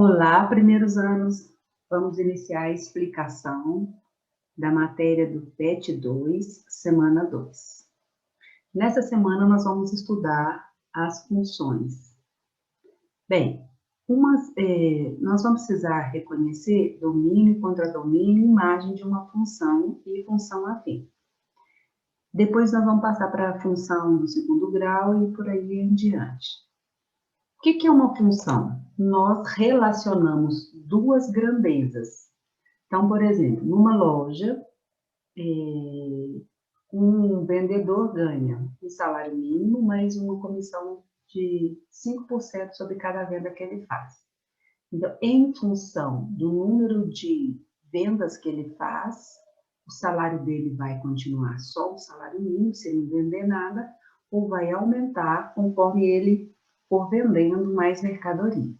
Olá, primeiros anos. Vamos iniciar a explicação da matéria do PET 2, semana 2. Nessa semana, nós vamos estudar as funções. Bem, nós vamos precisar reconhecer domínio, contradomínio e imagem de uma função e função afim. Depois, nós vamos passar para a função do segundo grau e por aí em diante. O que é uma função? Nós relacionamos duas grandezas. Então, por exemplo, numa loja, um vendedor ganha um salário mínimo, mais uma comissão de 5% sobre cada venda que ele faz. Então, em função do número de vendas que ele faz, o salário dele vai continuar só o salário mínimo, se ele não vender nada, ou vai aumentar conforme ele for vendendo mais mercadorias.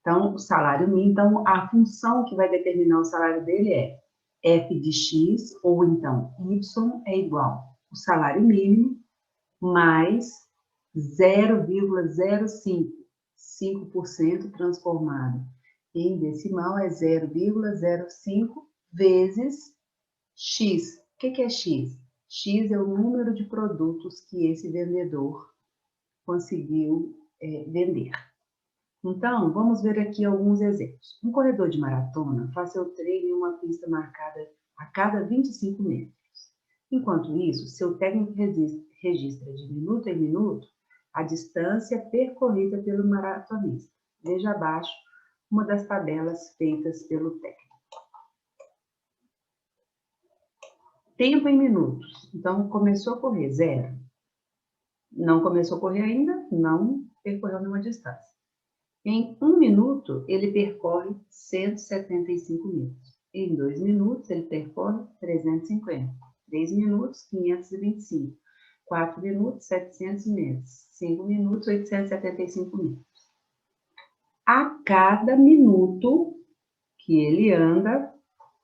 Então, o salário mínimo, então, a função que vai determinar o salário dele é f de x, ou então y é igual ao salário mínimo mais 0,05, 5% transformado em decimal é 0,05 vezes x. O que é x? X é o número de produtos que esse vendedor conseguiu vender. Então, vamos ver aqui alguns exemplos. Um corredor de maratona faz seu treino em uma pista marcada a cada 25 metros. Enquanto isso, seu técnico registra de minuto em minuto a distância percorrida pelo maratonista. Veja abaixo uma das tabelas feitas pelo técnico. Tempo em minutos. Então, começou a correr 0. Não começou a correr ainda, não percorreu nenhuma distância. Em 1 minuto, ele percorre 175 metros. Em 2 minutos, ele percorre 350. 3 minutos, 525. 4 minutos, 700 metros. 5 minutos, 875 metros. A cada minuto que ele anda,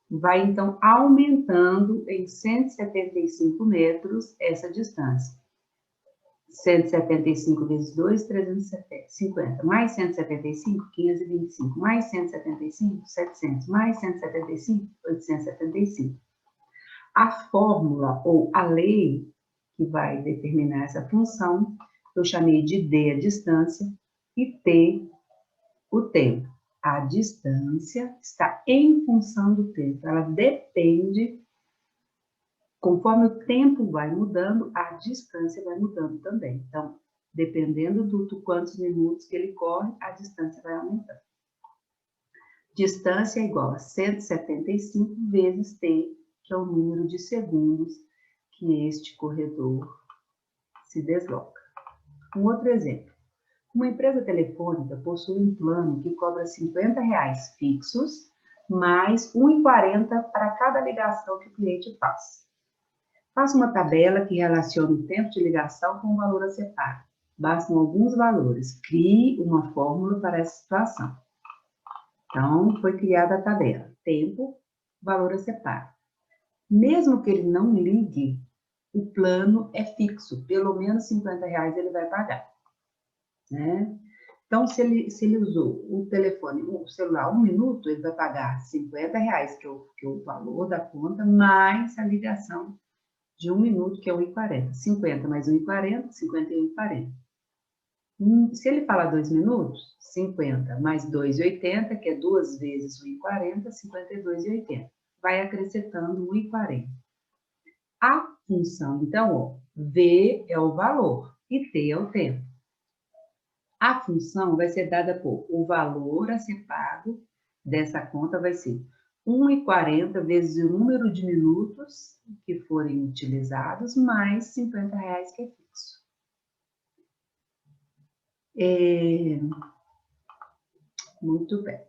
vai então aumentando em 175 metros essa distância. 175 vezes 2, 350. Mais 175, 525. Mais 175, 700. Mais 175, 875. A fórmula ou a lei que vai determinar essa função, eu chamei de D, a distância, e T, o tempo. A distância está em função do tempo. Ela depende. Conforme o tempo vai mudando, a distância vai mudando também. Então, dependendo do quantos minutos que ele corre, a distância vai aumentando. Distância é igual a 175 vezes T, que é o número de segundos que este corredor se desloca. Um outro exemplo. Uma empresa telefônica possui um plano que cobra R$ 50 fixos, mais R$ 1,40 para cada ligação que o cliente faz. Faça uma tabela que relacione o tempo de ligação com o valor a ser pago. Bastam alguns valores. Crie uma fórmula para essa situação. Então, foi criada a tabela. Tempo, valor a ser pago. Mesmo que ele não ligue, o plano é fixo. Pelo menos R$ 50 ele vai pagar. Né? Então, se ele usou o telefone, o celular 1 minuto, ele vai pagar R$ 50, que é o valor da conta, mais a ligação de 1 minuto, que é 1,40. 50 mais 1,40, 51,40. Se ele falar 2 minutos, 50 mais 2,80, que é 2 vezes 1,40, 52,80. Vai acrescentando 1,40. A função, então, ó, V é o valor e T é o tempo. A função vai ser dada por o valor a ser pago dessa conta vai ser 1,40 vezes o número de minutos que forem utilizados, mais R$ 50 que é fixo. Muito bem.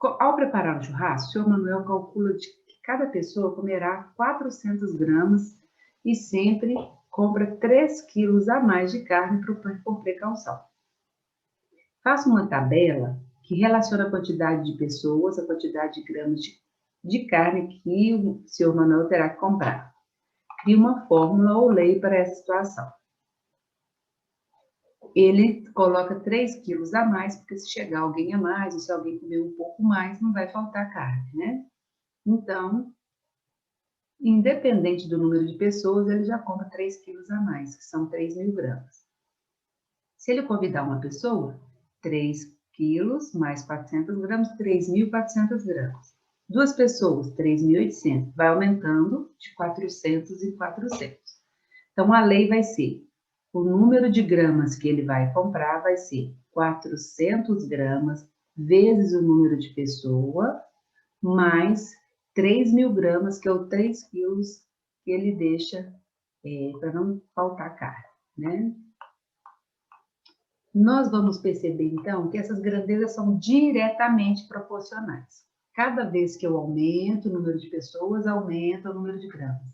Ao preparar o churrasco, o senhor Manuel calcula que cada pessoa comerá 400 gramas e sempre compra 3 quilos a mais de carne por precaução. Faça uma tabela que relaciona a quantidade de pessoas, a quantidade de gramas de carne que o senhor Manuel terá que comprar. Crie uma fórmula ou lei para essa situação. ele coloca 3 quilos a mais, porque se chegar alguém a mais, ou se alguém comer um pouco mais, não vai faltar carne, né? Então, independente do número de pessoas, ele já compra 3 quilos a mais, que são 3.000 gramas. Se ele convidar uma pessoa, 3 quilos mais 400 gramas, 3.400 gramas. 2 pessoas, 3.800. Vai aumentando de 400 em 400. Então, a lei vai ser, o número de gramas que ele vai comprar vai ser 400 gramas vezes o número de pessoa, mais 3.000 gramas, que é o 3 quilos que ele deixa para não faltar carne, né? Nós vamos perceber, então, que essas grandezas são diretamente proporcionais. Cada vez que eu aumento o número de pessoas, aumenta o número de gramas.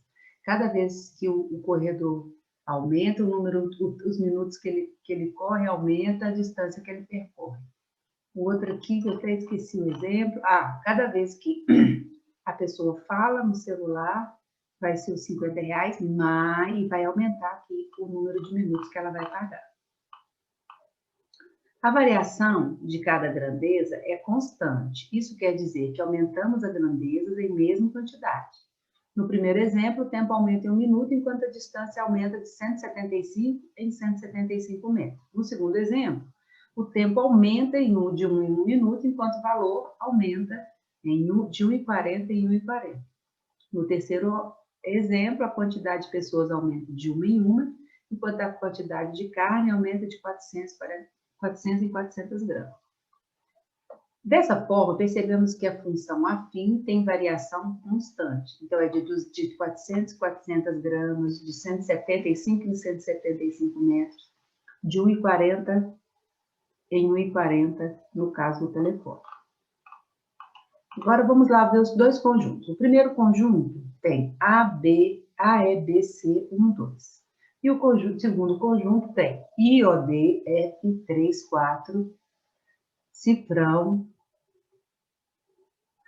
Cada vez que o corredor aumenta o número, os minutos que ele corre, aumenta a distância que ele percorre. O outro aqui, que eu até esqueci o exemplo. Cada vez que a pessoa fala no celular, vai ser os R$50, e vai aumentar aqui o número de minutos que ela vai pagar. A variação de cada grandeza é constante. Isso quer dizer que aumentamos a grandeza em mesma quantidade. No primeiro exemplo, o tempo aumenta em 1 minuto, enquanto a distância aumenta de 175 em 175 metros. No segundo exemplo, o tempo aumenta de 1 em 1 minuto, enquanto o valor aumenta de 1,40 em 1,40. No terceiro exemplo, a quantidade de pessoas aumenta de 1 em 1, enquanto a quantidade de carne aumenta de 400 em 400 gramas. Dessa forma, percebemos que a função afim tem variação constante. Então, é de 400 em 400 gramas, de 175 em 175 metros, de 1,40 em 1,40, no caso do telefone. Agora, vamos lá ver os dois conjuntos. O primeiro conjunto tem A, E, B, C, 1, 2. E o segundo conjunto tem I, O, D, F, 3, 4, cifrão,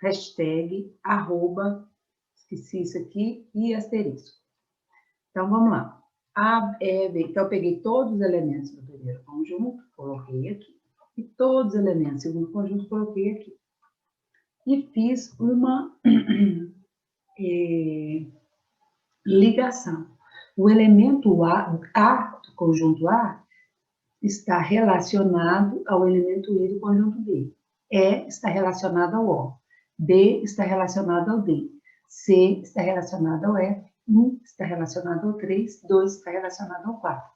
hashtag, arroba, esqueci isso aqui, e asterisco. Então, vamos lá. A, E, B. Então, eu peguei todos os elementos do primeiro conjunto, coloquei aqui. E todos os elementos do segundo conjunto, coloquei aqui. E fiz uma ligação. O elemento A do conjunto A está relacionado ao elemento I do conjunto B. E está relacionado ao O. B está relacionado ao D. C está relacionado ao F. 1 está relacionado ao 3. 2 está relacionado ao 4.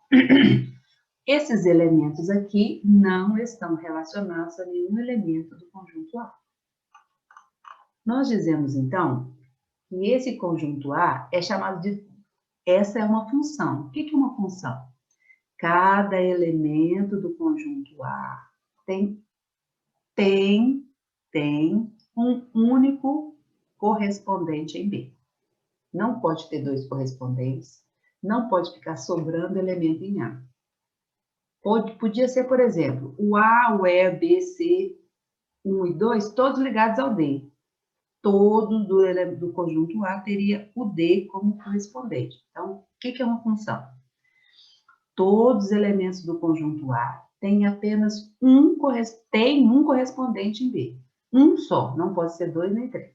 Esses elementos aqui não estão relacionados a nenhum elemento do conjunto A. Nós dizemos, então, que esse conjunto A é chamado de... Essa é uma função. O que é uma função? Cada elemento do conjunto A tem um único correspondente em B. Não pode ter 2 correspondentes, não pode ficar sobrando elemento em A. Podia ser, por exemplo, o A, o E, B, C, 1 e 2, todos ligados ao D. Todo do conjunto A teria o D como correspondente. Então, o que é uma função? Todos os elementos do conjunto A têm apenas um correspondente em B. Um só, não pode ser 2 nem 3.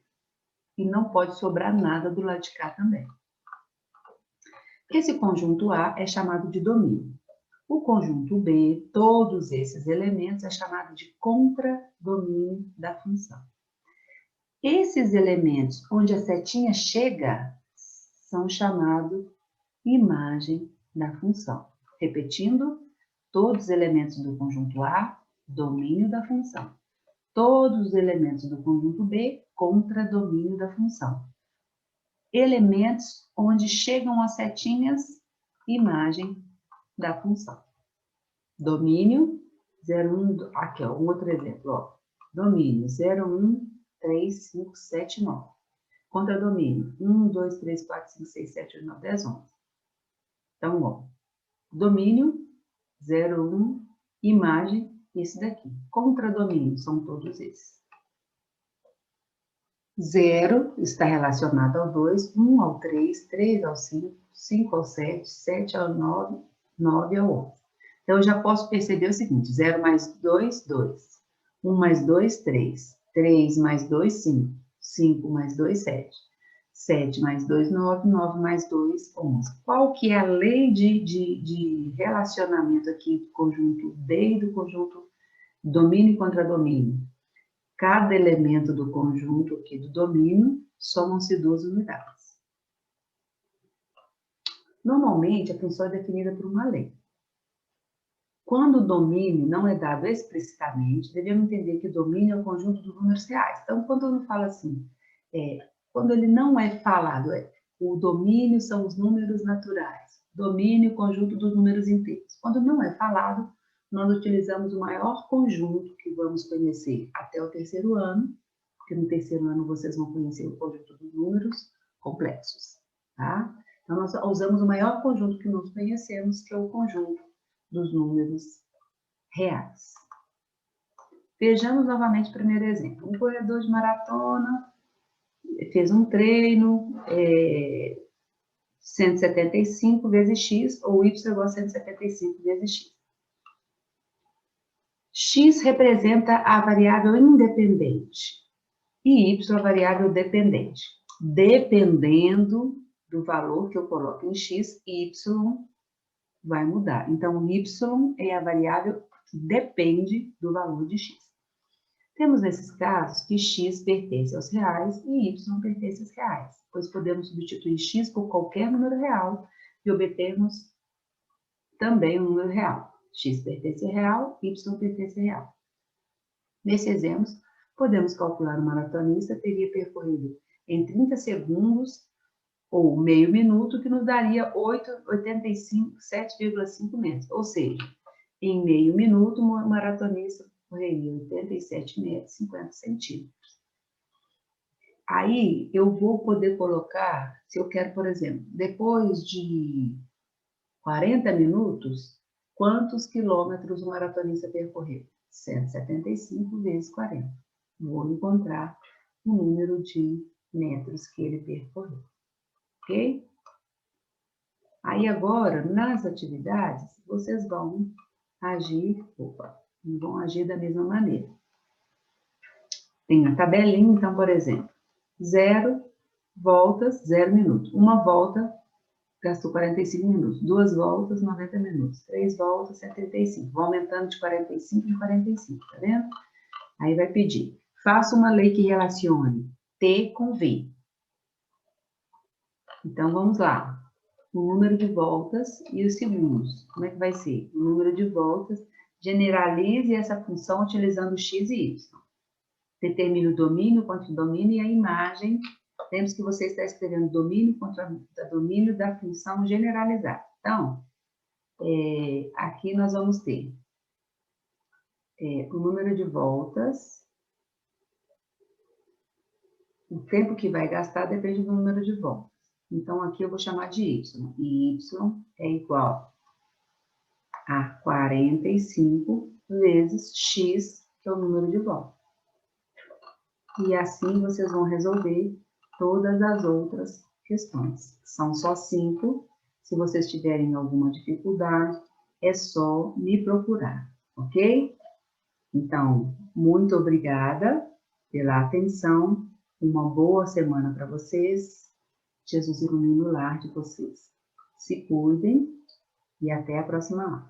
E não pode sobrar nada do lado de cá também. Esse conjunto A é chamado de domínio. O conjunto B, todos esses elementos, é chamado de contradomínio da função. Esses elementos onde a setinha chega são chamados imagem da função. Repetindo, todos os elementos do conjunto A, domínio da função. Todos os elementos do conjunto B, contradomínio da função. Elementos onde chegam as setinhas, imagem da função. Domínio 0,1, aqui ó, um outro exemplo, ó. Domínio 0,1, 3, 5, 7, 9. Contradomínio 1, 2, 3, 4, 5, 6, 7, 8, 9, 10, 11. Então, ó, domínio 0,1, imagem, esse daqui. Contradomínio são todos esses. 0 está relacionado ao 2, 1 ao 3, 3 ao 5, 5 ao 7, 7 ao 9, 9 ao 11. Então, eu já posso perceber o seguinte, 0 mais 2, 2. 1 mais 2, 3. 3 mais 2, 5. 5 mais 2, 7. 7 mais 2, 9. 9 mais 2, 11. Qual que é a lei de relacionamento aqui do conjunto D e do conjunto domínio contra domínio? Cada elemento do conjunto aqui do domínio somam-se 2 unidades. Normalmente, a função é definida por uma lei. Quando o domínio não é dado explicitamente, devemos entender que o domínio é o conjunto dos números reais. Então, quando eu não falo assim, quando ele não é falado, o domínio são os números naturais, domínio, conjunto dos números inteiros. Quando não é falado, nós utilizamos o maior conjunto que vamos conhecer até o terceiro ano, porque no terceiro ano vocês vão conhecer o conjunto dos números complexos, tá? Então, nós usamos o maior conjunto que nós conhecemos, que é o conjunto dos números reais. Vejamos novamente o primeiro exemplo. Um corredor de maratona fez um treino, 175 vezes x, ou y igual a 175 vezes x. X representa a variável independente e y a variável dependente. Dependendo do valor que eu coloco em x, y vai mudar. Então, y é a variável que depende do valor de x. Temos nesses casos que x pertence aos reais e y pertence aos reais, pois podemos substituir x por qualquer número real e obtermos também um número real. X pertence a real, y pertence a real. Nesse exemplo, podemos calcular o maratonista teria percorrido em 30 segundos ou meio minuto, que nos daria 7,5 metros. Ou seja, em meio minuto, o maratonista correria 87 metros, 50 centímetros. Aí, eu vou poder colocar, se eu quero, por exemplo, depois de 40 minutos, quantos quilômetros o maratonista percorreu? 175 vezes 40. Vou encontrar o número de metros que ele percorreu. Ok? Aí agora, nas atividades, vocês vão agir da mesma maneira. Tem a tabelinha, então, por exemplo, 0 voltas, 0 minutos. Uma volta, gastou 45 minutos. 2 voltas, 90 minutos. 3 voltas, 75. Vou aumentando de 45 em 45, tá vendo? Aí vai pedir, faça uma lei que relacione T com V. Então, vamos lá. O número de voltas e os segundos. Como é que vai ser? O número de voltas, generalize essa função utilizando x e y. Determine o domínio contra o domínio e a imagem. Lembre-se que você está escrevendo domínio contra domínio da função generalizada. Então, aqui nós vamos ter o número de voltas. O tempo que vai gastar depende do número de voltas. Então, aqui eu vou chamar de y. E y é igual a 45 vezes x, que é o número de voltas. E assim vocês vão resolver todas as outras questões. São só 5. Se vocês tiverem alguma dificuldade, é só me procurar, ok? Então, muito obrigada pela atenção. Uma boa semana para vocês. Jesus ilumine o lar de vocês. Se cuidem e até a próxima aula.